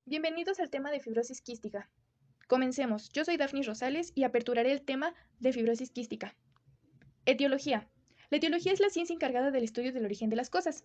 Bienvenidos al tema de fibrosis quística. Comencemos. Yo soy Daphnis Rosales y aperturaré el tema de fibrosis quística. Etiología. La etiología es la ciencia encargada del estudio del origen de las cosas.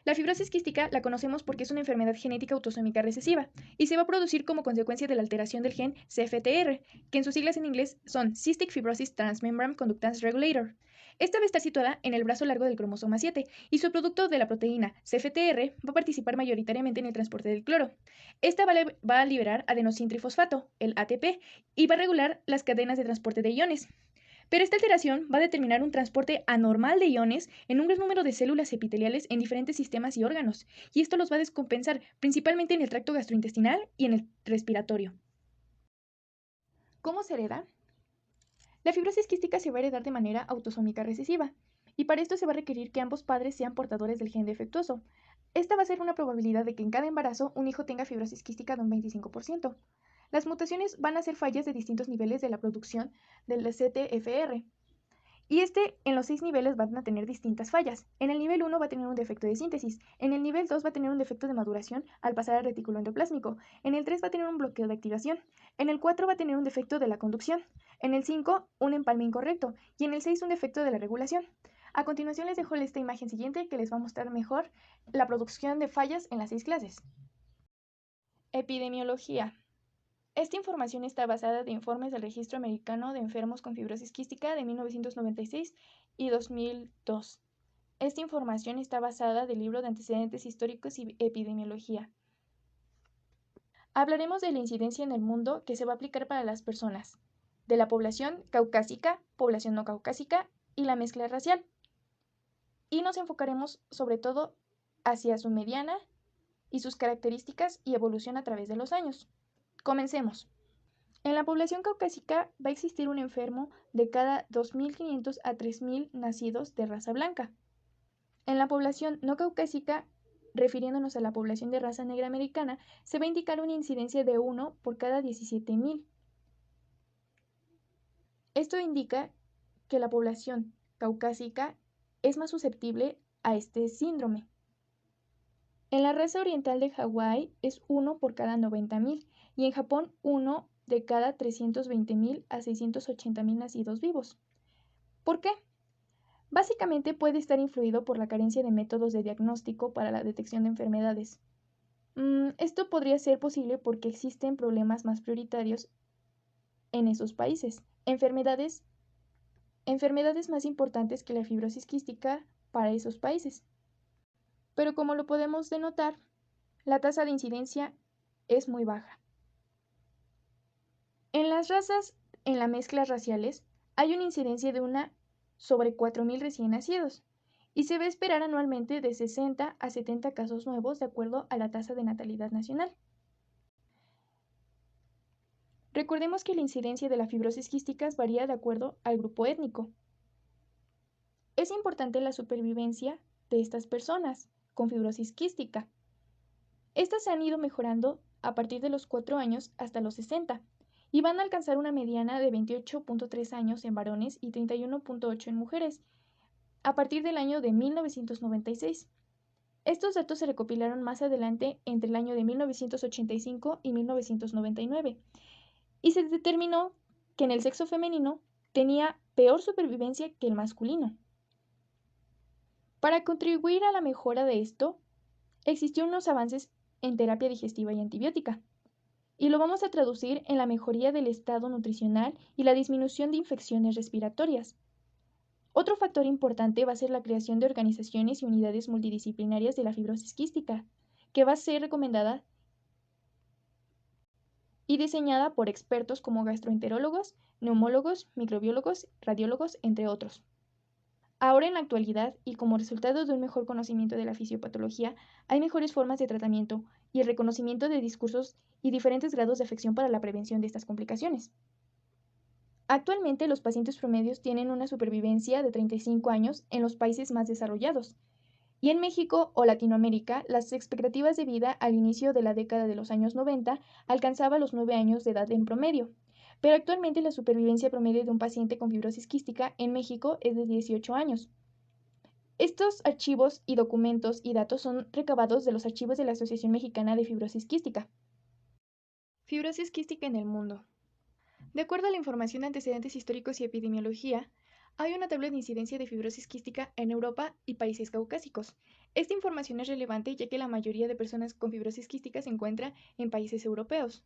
La fibrosis quística la conocemos porque es una enfermedad genética autosómica recesiva y se va a producir como consecuencia de la alteración del gen CFTR, que en sus siglas en inglés son Cystic Fibrosis Transmembrane Conductance Regulator. Esta va a estar situada en el brazo largo del cromosoma 7 y su producto de la proteína CFTR va a participar mayoritariamente en el transporte del cloro. Esta va a liberar adenosintrifosfato, el ATP, y va a regular las cadenas de transporte de iones. Pero esta alteración va a determinar un transporte anormal de iones en un gran número de células epiteliales en diferentes sistemas y órganos, y esto los va a descompensar principalmente en el tracto gastrointestinal y en el respiratorio. ¿Cómo se hereda? La fibrosis quística se va a heredar de manera autosómica recesiva, y para esto se va a requerir que ambos padres sean portadores del gen defectuoso. Esta va a ser una probabilidad de que en cada embarazo un hijo tenga fibrosis quística de un 25%. Las mutaciones van a ser fallas de distintos niveles de la producción del CTFR. Y en los 6 niveles van a tener distintas fallas. En el nivel 1 va a tener un defecto de síntesis. En el nivel 2 va a tener un defecto de maduración al pasar al retículo endoplásmico. En el 3 va a tener un bloqueo de activación. En el 4 va a tener un defecto de la conducción. En el 5 un empalme incorrecto. Y en el 6 un defecto de la regulación. A continuación les dejo esta imagen siguiente que les va a mostrar mejor la producción de fallas en las 6 clases. Epidemiología. Esta información está basada de informes del Registro Americano de Enfermos con Fibrosis Quística de 1996 y 2002. Esta información está basada del libro de antecedentes históricos y epidemiología. Hablaremos de la incidencia en el mundo que se va a aplicar para las personas, de la población caucásica, población no caucásica y la mezcla racial. Y nos enfocaremos sobre todo hacia su mediana y sus características y evolución a través de los años. Comencemos. En la población caucásica va a existir un enfermo de cada 2.500 a 3.000 nacidos de raza blanca. En la población no caucásica, refiriéndonos a la población de raza negra americana, se va a indicar una incidencia de 1 por cada 17.000. Esto indica que la población caucásica es más susceptible a este síndrome. En la raza oriental de Hawái es 1 por cada 90.000 y en Japón 1 de cada 320.000 a 680.000 nacidos vivos. ¿Por qué? Básicamente puede estar influido por la carencia de métodos de diagnóstico para la detección de enfermedades. Esto podría ser posible porque existen problemas más prioritarios en esos países, enfermedades más importantes que la fibrosis quística para esos países. Pero como lo podemos denotar, la tasa de incidencia es muy baja. En las razas, en las mezclas raciales, hay una incidencia de 1 sobre 4.000 recién nacidos, y se va a esperar anualmente de 60 a 70 casos nuevos de acuerdo a la tasa de natalidad nacional. Recordemos que la incidencia de la fibrosis quística varía de acuerdo al grupo étnico. Es importante la supervivencia de estas personas con fibrosis quística. Estas se han ido mejorando a partir de los 4 años hasta los 60 y van a alcanzar una mediana de 28.3 años en varones y 31.8 en mujeres a partir del año de 1996. Estos datos se recopilaron más adelante entre el año de 1985 y 1999 y se determinó que en el sexo femenino tenía peor supervivencia que el masculino. Para contribuir a la mejora de esto, existieron unos avances en terapia digestiva y antibiótica, y lo vamos a traducir en la mejoría del estado nutricional y la disminución de infecciones respiratorias. Otro factor importante va a ser la creación de organizaciones y unidades multidisciplinarias de la fibrosis quística, que va a ser recomendada y diseñada por expertos como gastroenterólogos, neumólogos, microbiólogos, radiólogos, entre otros. Ahora en la actualidad, y como resultado de un mejor conocimiento de la fisiopatología, hay mejores formas de tratamiento y el reconocimiento de discursos y diferentes grados de afección para la prevención de estas complicaciones. Actualmente los pacientes promedios tienen una supervivencia de 35 años en los países más desarrollados, y en México o Latinoamérica las expectativas de vida al inicio de la década de los años 90 alcanzaba los 9 años de edad en promedio, pero actualmente la supervivencia promedio de un paciente con fibrosis quística en México es de 18 años. Estos archivos y documentos y datos son recabados de los archivos de la Asociación Mexicana de Fibrosis Quística. Fibrosis quística en el mundo. De acuerdo a la información de antecedentes históricos y epidemiología, hay una tabla de incidencia de fibrosis quística en Europa y países caucásicos. Esta información es relevante ya que la mayoría de personas con fibrosis quística se encuentra en países europeos.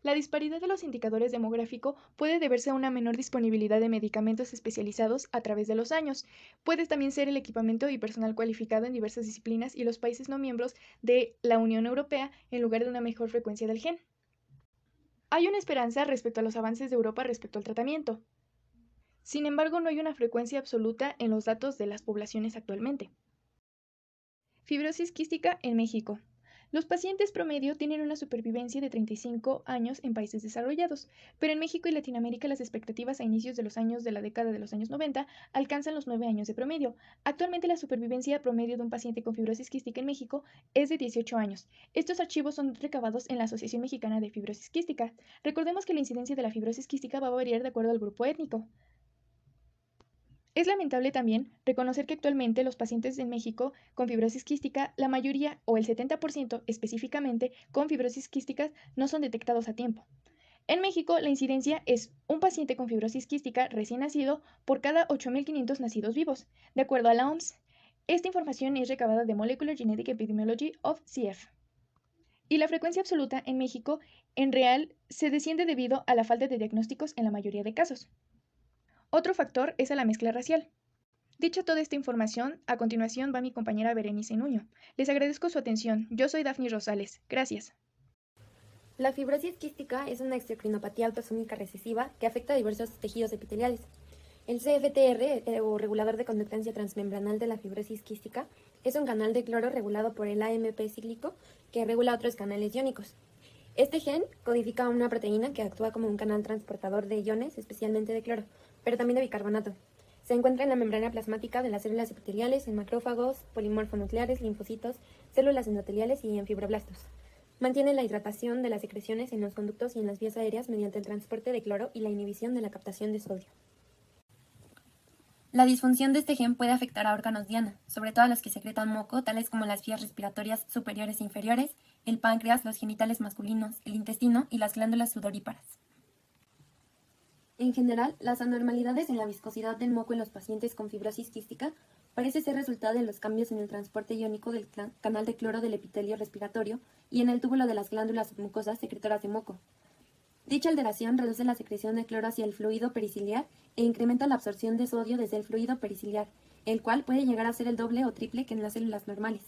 La disparidad de los indicadores demográficos puede deberse a una menor disponibilidad de medicamentos especializados a través de los años. Puede también ser el equipamiento y personal cualificado en diversas disciplinas y los países no miembros de la Unión Europea en lugar de una mejor frecuencia del gen. Hay una esperanza respecto a los avances de Europa respecto al tratamiento. Sin embargo, no hay una frecuencia absoluta en los datos de las poblaciones actualmente. Fibrosis quística en México. Los pacientes promedio tienen una supervivencia de 35 años en países desarrollados, pero en México y Latinoamérica las expectativas a inicios de los años de la década de los años 90 alcanzan los 9 años de promedio. Actualmente la supervivencia promedio de un paciente con fibrosis quística en México es de 18 años. Estos archivos son recabados en la Asociación Mexicana de Fibrosis Quística. Recordemos que la incidencia de la fibrosis quística va a variar de acuerdo al grupo étnico. Es lamentable también reconocer que actualmente los pacientes en México con fibrosis quística, la mayoría o el 70% específicamente con fibrosis quística no son detectados a tiempo. En México, la incidencia es un paciente con fibrosis quística recién nacido por cada 8.500 nacidos vivos, de acuerdo a la OMS. Esta información es recabada de Molecular Genetic Epidemiology of CF. Y la frecuencia absoluta en México, en real, se desciende debido a la falta de diagnósticos en la mayoría de casos. Otro factor es a la mezcla racial. Dicha toda esta información, a continuación va mi compañera Berenice Nuño. Les agradezco su atención. Yo soy Dafni Rosales. Gracias. La fibrosis quística es una exocrinopatía autosómica recesiva que afecta a diversos tejidos epiteliales. El CFTR, o regulador de conductancia transmembranal de la fibrosis quística, es un canal de cloro regulado por el AMP cíclico que regula otros canales iónicos. Este gen codifica una proteína que actúa como un canal transportador de iones, especialmente de cloro, pero también de bicarbonato. Se encuentra en la membrana plasmática de las células epiteliales, en macrófagos, polimorfonucleares, linfocitos, células endoteliales y en fibroblastos. Mantiene la hidratación de las secreciones en los conductos y en las vías aéreas mediante el transporte de cloro y la inhibición de la captación de sodio. La disfunción de este gen puede afectar a órganos diana, sobre todo a los que secretan moco, tales como las vías respiratorias superiores e inferiores, el páncreas, los genitales masculinos, el intestino y las glándulas sudoríparas. En general, las anormalidades en la viscosidad del moco en los pacientes con fibrosis quística parece ser resultado de los cambios en el transporte iónico del canal de cloro del epitelio respiratorio y en el túbulo de las glándulas mucosas secretoras de moco. Dicha alteración reduce la secreción de cloro hacia el fluido periciliar e incrementa la absorción de sodio desde el fluido periciliar, el cual puede llegar a ser el doble o triple que en las células normales.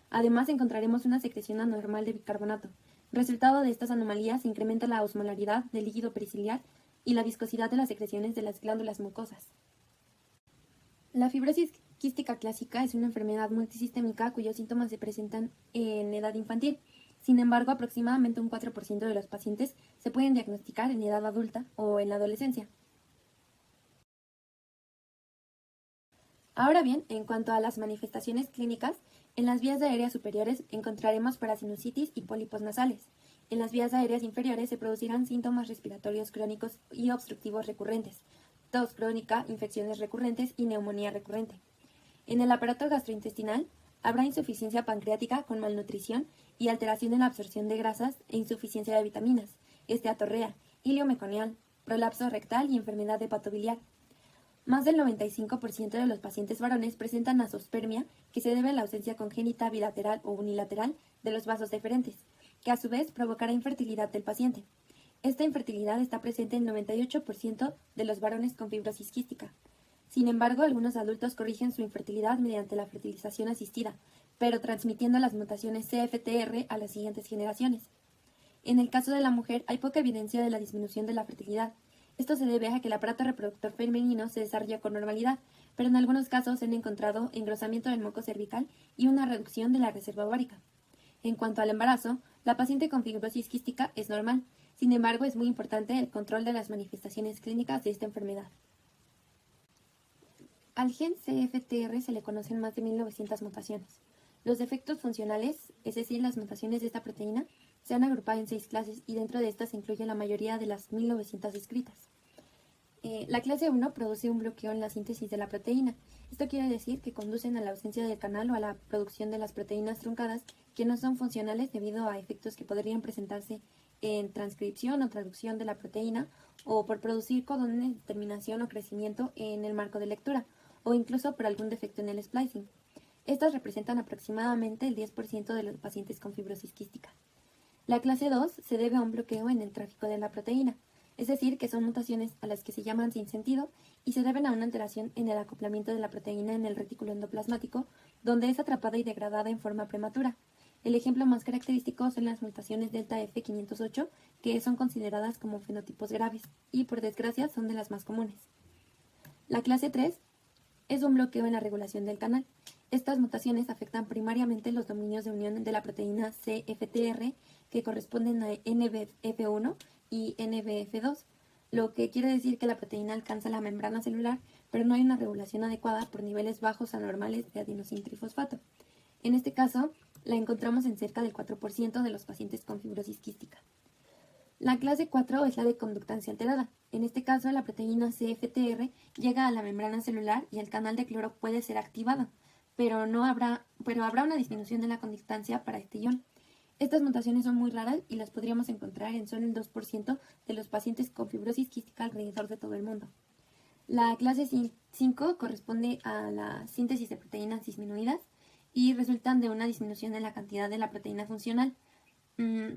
Además, encontraremos una secreción anormal de bicarbonato. Resultado de estas anomalías incrementa la osmolaridad del líquido periciliar y la viscosidad de las secreciones de las glándulas mucosas. La fibrosis quística clásica es una enfermedad multisistémica cuyos síntomas se presentan en edad infantil. Sin embargo, aproximadamente un 4% de los pacientes se pueden diagnosticar en edad adulta o en la adolescencia. Ahora bien, en cuanto a las manifestaciones clínicas, en las vías aéreas superiores encontraremos parasinusitis y pólipos nasales. En las vías aéreas inferiores se producirán síntomas respiratorios crónicos y obstructivos recurrentes, tos crónica, infecciones recurrentes y neumonía recurrente. En el aparato gastrointestinal habrá insuficiencia pancreática con malnutrición y alteración en la absorción de grasas e insuficiencia de vitaminas, esteatorrea, ilio meconial, prolapso rectal y enfermedad hepatobiliar. Más del 95% de los pacientes varones presentan azospermia, que se debe a la ausencia congénita bilateral o unilateral de los vasos deferentes, que a su vez provocará infertilidad del paciente. Esta infertilidad está presente en el 98% de los varones con fibrosis quística. Sin embargo, algunos adultos corrigen su infertilidad mediante la fertilización asistida, pero transmitiendo las mutaciones CFTR a las siguientes generaciones. En el caso de la mujer, hay poca evidencia de la disminución de la fertilidad. Esto se debe a que el aparato reproductor femenino se desarrolla con normalidad, pero en algunos casos se han encontrado engrosamiento del moco cervical y una reducción de la reserva ovárica. En cuanto al embarazo, la paciente con fibrosis quística es normal. Sin embargo, es muy importante el control de las manifestaciones clínicas de esta enfermedad. Al gen CFTR se le conocen más de 1900 mutaciones. Los defectos funcionales, es decir, las mutaciones de esta proteína, se han agrupado en 6 clases y dentro de estas se incluye la mayoría de las 1900 descritas. La clase 1 produce un bloqueo en la síntesis de la proteína. Esto quiere decir que conducen a la ausencia del canal o a la producción de las proteínas truncadas que no son funcionales debido a efectos que podrían presentarse en transcripción o traducción de la proteína o por producir codones de terminación o crecimiento en el marco de lectura o incluso por algún defecto en el splicing. Estas representan aproximadamente el 10% de los pacientes con fibrosis quística. La clase 2 se debe a un bloqueo en el tráfico de la proteína, es decir, que son mutaciones a las que se llaman sin sentido y se deben a una alteración en el acoplamiento de la proteína en el retículo endoplasmático, donde es atrapada y degradada en forma prematura. El ejemplo más característico son las mutaciones delta F508, que son consideradas como fenotipos graves y, por desgracia, son de las más comunes. La clase 3 es un bloqueo en la regulación del canal. Estas mutaciones afectan primariamente los dominios de unión de la proteína CFTR, que corresponden a NBF1 y NBF2, lo que quiere decir que la proteína alcanza la membrana celular, pero no hay una regulación adecuada por niveles bajos anormales de adenosíntrifosfato. En este caso, la encontramos en cerca del 4% de los pacientes con fibrosis quística. La clase 4 es la de conductancia alterada. En este caso, la proteína CFTR llega a la membrana celular y el canal de cloro puede ser activado, pero habrá una disminución de la conductancia para este ion. Estas mutaciones son muy raras y las podríamos encontrar en solo el 2% de los pacientes con fibrosis quística alrededor de todo el mundo. La clase 5 corresponde a la síntesis de proteínas disminuidas y resultan de una disminución en la cantidad de la proteína funcional,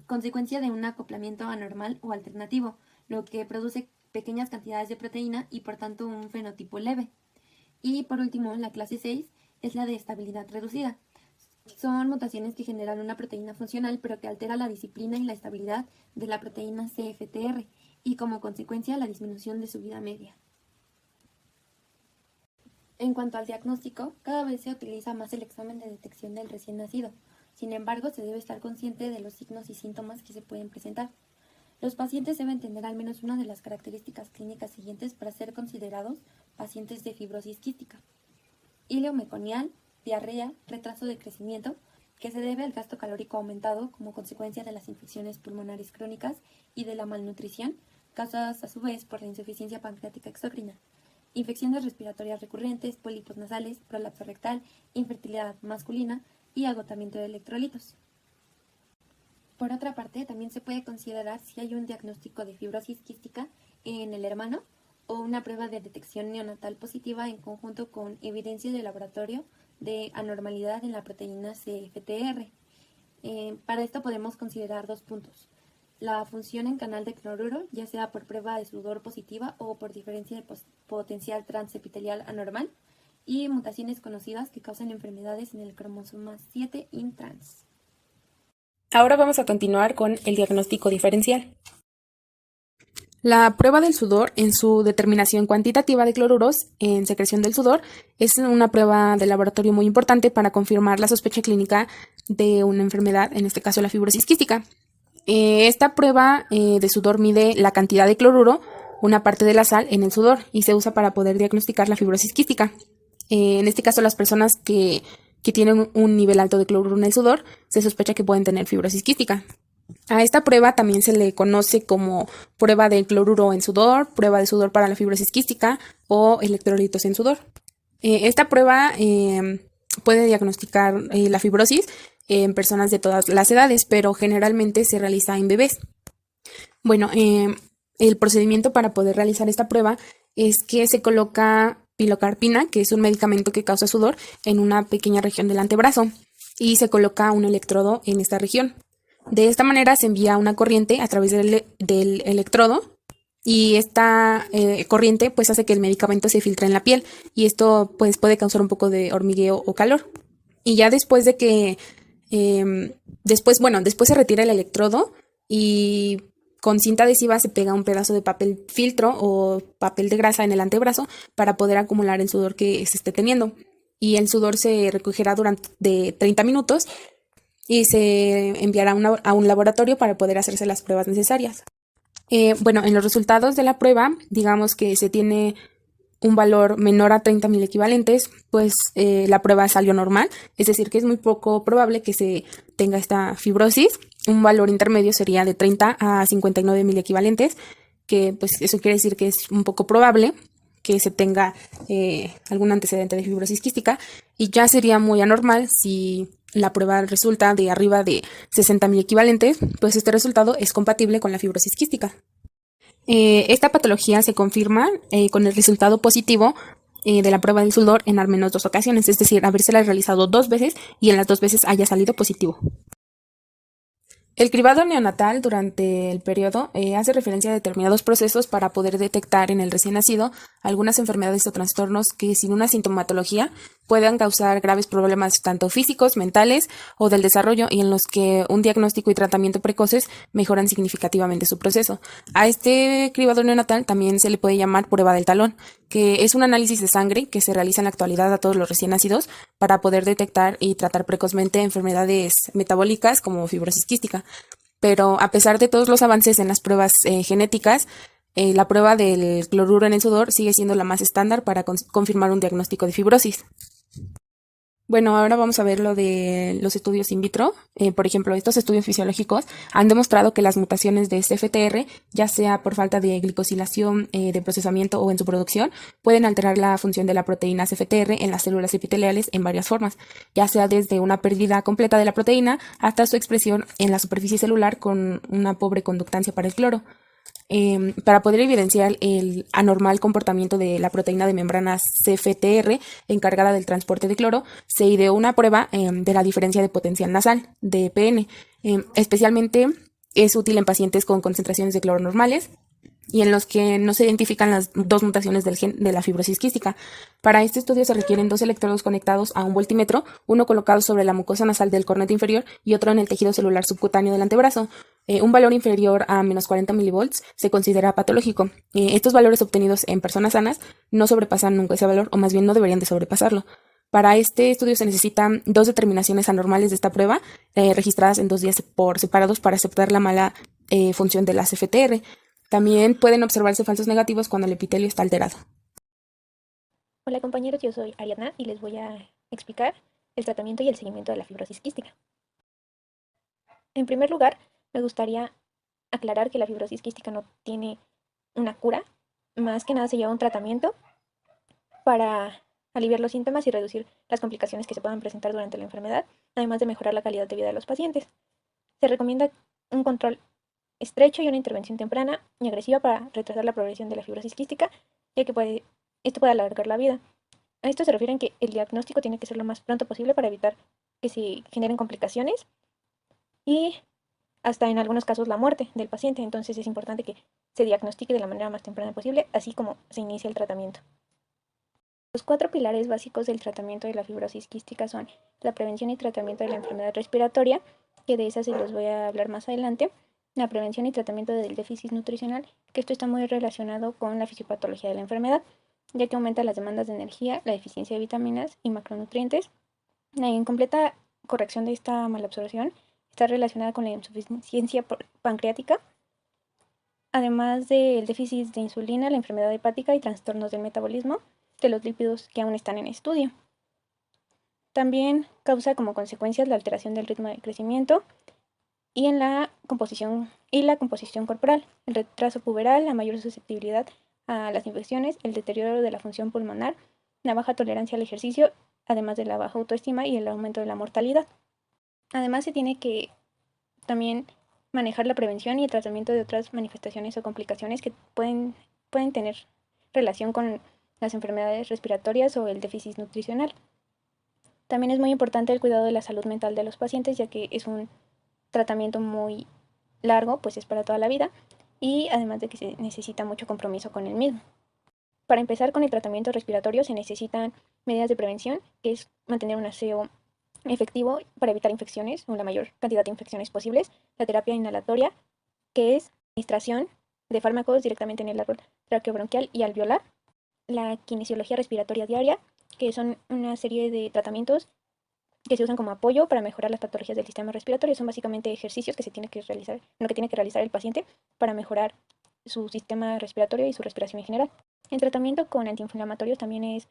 consecuencia de un acoplamiento anormal o alternativo, lo que produce pequeñas cantidades de proteína y por tanto un fenotipo leve. Y por último, la clase 6 es la de estabilidad reducida. Son mutaciones que generan una proteína funcional pero que altera la disciplina y la estabilidad de la proteína CFTR y como consecuencia la disminución de su vida media. En cuanto al diagnóstico, cada vez se utiliza más el examen de detección del recién nacido. Sin embargo, se debe estar consciente de los signos y síntomas que se pueden presentar. Los pacientes deben tener al menos una de las características clínicas siguientes para ser considerados pacientes de fibrosis quística: hilo meconial, diarrea, retraso de crecimiento, que se debe al gasto calórico aumentado como consecuencia de las infecciones pulmonares crónicas y de la malnutrición, causadas a su vez por la insuficiencia pancreática exócrina, infecciones respiratorias recurrentes, pólipos nasales, prolapso rectal, infertilidad masculina y agotamiento de electrolitos. Por otra parte, también se puede considerar si hay un diagnóstico de fibrosis quística en el hermano o una prueba de detección neonatal positiva en conjunto con evidencia de laboratorio de anormalidad en la proteína CFTR. Para esto podemos considerar dos puntos: la función en canal de cloruro, ya sea por prueba de sudor positiva o por diferencia de potencial transepitelial anormal, y mutaciones conocidas que causan enfermedades en el cromosoma 7 intrans. Ahora vamos a continuar con el diagnóstico diferencial. La prueba del sudor en su determinación cuantitativa de cloruros en secreción del sudor es una prueba de laboratorio muy importante para confirmar la sospecha clínica de una enfermedad, en este caso la fibrosis quística. Esta prueba de sudor mide la cantidad de cloruro, una parte de la sal, en el sudor y se usa para poder diagnosticar la fibrosis quística. En este caso, las personas que tienen un nivel alto de cloruro en el sudor se sospecha que pueden tener fibrosis quística. A esta prueba también se le conoce como prueba de cloruro en sudor, prueba de sudor para la fibrosis quística o electrolitos en sudor. Esta prueba puede diagnosticar la fibrosis en personas de todas las edades, pero generalmente se realiza en bebés. Bueno, el procedimiento para poder realizar esta prueba es que se coloca pilocarpina, que es un medicamento que causa sudor, en una pequeña región del antebrazo y se coloca un electrodo en esta región. De esta manera se envía una corriente a través del electrodo y esta corriente pues hace que el medicamento se filtre en la piel y esto pues puede causar un poco de hormigueo o calor. Y ya después de que después se retira el electrodo y con cinta adhesiva se pega un pedazo de papel filtro o papel de grasa en el antebrazo para poder acumular el sudor que se esté teniendo. Y el sudor se recogerá durante 30 minutos y se enviará a un laboratorio para poder hacerse las pruebas necesarias. En los resultados de la prueba, digamos que se tiene un valor menor a 30.000 equivalentes, pues la prueba salió normal, es decir, que es muy poco probable que se tenga esta fibrosis. Un valor intermedio sería de 30 a 59.000 equivalentes, que pues eso quiere decir que es un poco probable que se tenga algún antecedente de fibrosis quística, y ya sería muy anormal si la prueba resulta de arriba de 60.000 equivalentes, pues este resultado es compatible con la fibrosis quística. Esta patología se confirma con el resultado positivo de la prueba del sudor en al menos 2 ocasiones, es decir, habérsela realizado 2 veces y en las 2 veces haya salido positivo. El cribado neonatal durante el periodo hace referencia a determinados procesos para poder detectar en el recién nacido algunas enfermedades o trastornos que sin una sintomatología puedan causar graves problemas tanto físicos, mentales o del desarrollo, y en los que un diagnóstico y tratamiento precoces mejoran significativamente su proceso. A este cribado neonatal también se le puede llamar prueba del talón, que es un análisis de sangre que se realiza en la actualidad a todos los recién nacidos para poder detectar y tratar precozmente enfermedades metabólicas como fibrosis quística. Pero a pesar de todos los avances en las pruebas genéticas, la prueba del cloruro en el sudor sigue siendo la más estándar para confirmar un diagnóstico de fibrosis. Bueno, ahora vamos a ver lo de los estudios in vitro. Por ejemplo, estos estudios fisiológicos han demostrado que las mutaciones de CFTR, ya sea por falta de glicosilación, de procesamiento o en su producción, pueden alterar la función de la proteína CFTR en las células epiteliales en varias formas, ya sea desde una pérdida completa de la proteína hasta su expresión en la superficie celular con una pobre conductancia para el cloro. Para poder evidenciar el anormal comportamiento de la proteína de membranas CFTR encargada del transporte de cloro, se ideó una prueba de la diferencia de potencial nasal, DPN. Especialmente es útil en pacientes con concentraciones de cloro normales y en los que no se identifican las 2 mutaciones del gen de la fibrosis quística. Para este estudio se requieren 2 electrodos conectados a un voltímetro, uno colocado sobre la mucosa nasal del cornete inferior y otro en el tejido celular subcutáneo del antebrazo. Un valor inferior a menos 40 milivolts se considera patológico. Estos valores obtenidos en personas sanas no sobrepasan nunca ese valor, o más bien no deberían de sobrepasarlo. Para este estudio se necesitan 2 determinaciones anormales de esta prueba, registradas en 2 días por separados para aceptar la mala función de la CFTR. También pueden observarse falsos negativos cuando el epitelio está alterado. Hola compañeros, yo soy Ariadna y les voy a explicar el tratamiento y el seguimiento de la fibrosis quística. En primer lugar, me gustaría aclarar que la fibrosis quística no tiene una cura, más que nada se lleva un tratamiento para aliviar los síntomas y reducir las complicaciones que se puedan presentar durante la enfermedad, además de mejorar la calidad de vida de los pacientes. Se recomienda un control estrecho y una intervención temprana y agresiva para retrasar la progresión de la fibrosis quística, ya que esto puede alargar la vida. A esto se refiere en que el diagnóstico tiene que ser lo más pronto posible para evitar que se generen complicaciones y hasta en algunos casos la muerte del paciente. Entonces es importante que se diagnostique de la manera más temprana posible, así como se inicia el tratamiento. Los 4 pilares básicos del tratamiento de la fibrosis quística son la prevención y tratamiento de la enfermedad respiratoria, que de esas se los voy a hablar más adelante, la prevención y tratamiento del déficit nutricional, que esto está muy relacionado con la fisiopatología de la enfermedad, ya que aumenta las demandas de energía, la deficiencia de vitaminas y macronutrientes. La incompleta corrección de esta malabsorción está relacionada con la insuficiencia pancreática, además del déficit de insulina, la enfermedad hepática y trastornos del metabolismo de los lípidos que aún están en estudio. También causa como consecuencias la alteración del ritmo de crecimiento y en la composición corporal, el retraso puberal, la mayor susceptibilidad a las infecciones, el deterioro de la función pulmonar, la baja tolerancia al ejercicio, además de la baja autoestima y el aumento de la mortalidad. Además, se tiene que también manejar la prevención y el tratamiento de otras manifestaciones o complicaciones que pueden tener relación con las enfermedades respiratorias o el déficit nutricional. También es muy importante el cuidado de la salud mental de los pacientes, ya que es un tratamiento muy largo, pues es para toda la vida, y además de que se necesita mucho compromiso con el mismo. Para empezar con el tratamiento respiratorio se necesitan medidas de prevención, que es mantener un aseo efectivo para evitar infecciones o la mayor cantidad de infecciones posibles, la terapia inhalatoria, que es administración de fármacos directamente en el árbol traqueobronquial y alveolar, la kinesiología respiratoria diaria, que son una serie de tratamientos que se usan como apoyo para mejorar las patologías del sistema respiratorio. Son básicamente ejercicios que tiene que realizar el paciente para mejorar su sistema respiratorio y su respiración en general. El tratamiento con antiinflamatorios también es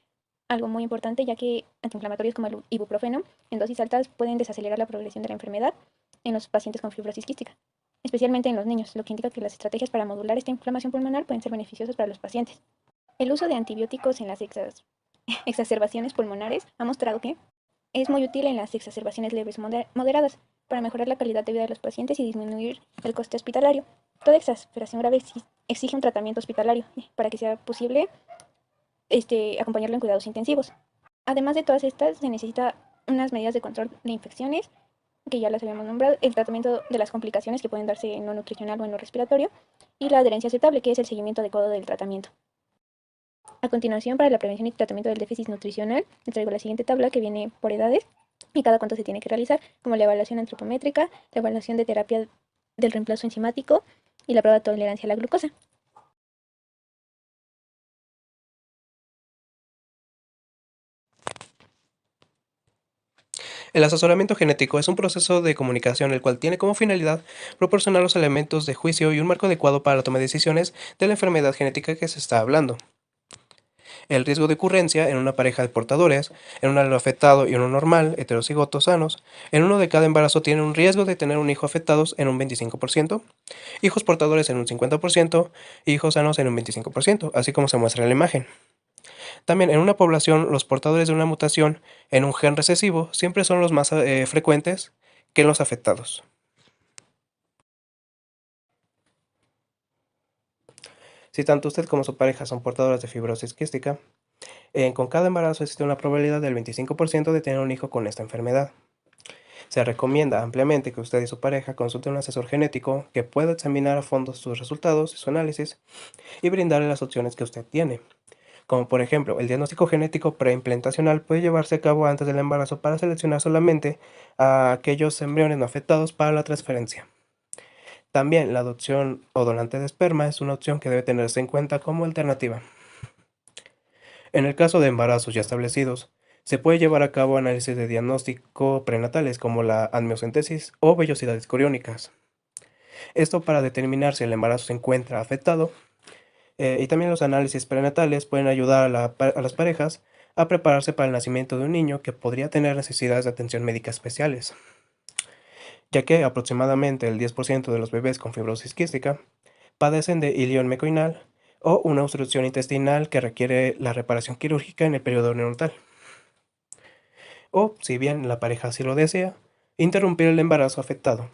algo muy importante, ya que antiinflamatorios como el ibuprofeno en dosis altas pueden desacelerar la progresión de la enfermedad en los pacientes con fibrosis quística, especialmente en los niños, lo que indica que las estrategias para modular esta inflamación pulmonar pueden ser beneficiosas para los pacientes. El uso de antibióticos en las exacerbaciones pulmonares ha mostrado que es muy útil en las exacerbaciones leves moderadas para mejorar la calidad de vida de los pacientes y disminuir el coste hospitalario. Toda exasperación grave exige un tratamiento hospitalario para que sea posible acompañarlo en cuidados intensivos. Además de todas estas, se necesita unas medidas de control de infecciones, que ya las habíamos nombrado, el tratamiento de las complicaciones que pueden darse en lo nutricional o en lo respiratorio, y la adherencia aceptable, que es el seguimiento adecuado del tratamiento. A continuación, para la prevención y tratamiento del déficit nutricional, les traigo la siguiente tabla que viene por edades y cada cuánto se tiene que realizar, como la evaluación antropométrica, la evaluación de terapia del reemplazo enzimático y la prueba de tolerancia a la glucosa. El asesoramiento genético es un proceso de comunicación el cual tiene como finalidad proporcionar los elementos de juicio y un marco adecuado para la toma de decisiones de la enfermedad genética que se está hablando. El riesgo de ocurrencia en una pareja de portadores, en un alelo afectado y uno normal, heterocigotos sanos, en uno de cada embarazo tiene un riesgo de tener un hijo afectados en un 25%, hijos portadores en un 50% y hijos sanos en un 25%, así como se muestra en la imagen. También en una población, los portadores de una mutación en un gen recesivo siempre son los más frecuentes que los afectados. Si tanto usted como su pareja son portadores de fibrosis quística, con cada embarazo existe una probabilidad del 25% de tener un hijo con esta enfermedad. Se recomienda ampliamente que usted y su pareja consulten a un asesor genético que pueda examinar a fondo sus resultados y su análisis y brindarle las opciones que usted tiene. Como por ejemplo, el diagnóstico genético preimplantacional puede llevarse a cabo antes del embarazo para seleccionar solamente a aquellos embriones no afectados para la transferencia. También la adopción o donante de esperma es una opción que debe tenerse en cuenta como alternativa. En el caso de embarazos ya establecidos, se puede llevar a cabo análisis de diagnóstico prenatales como la amniocentesis o vellosidades coriónicas. Esto para determinar si el embarazo se encuentra afectado. Y también los análisis prenatales pueden ayudar a las parejas a prepararse para el nacimiento de un niño que podría tener necesidades de atención médica especiales, ya que aproximadamente el 10% de los bebés con fibrosis quística padecen de ilión mecoinal o una obstrucción intestinal que requiere la reparación quirúrgica en el periodo neonatal. O, si bien la pareja así lo desea, interrumpir el embarazo afectado,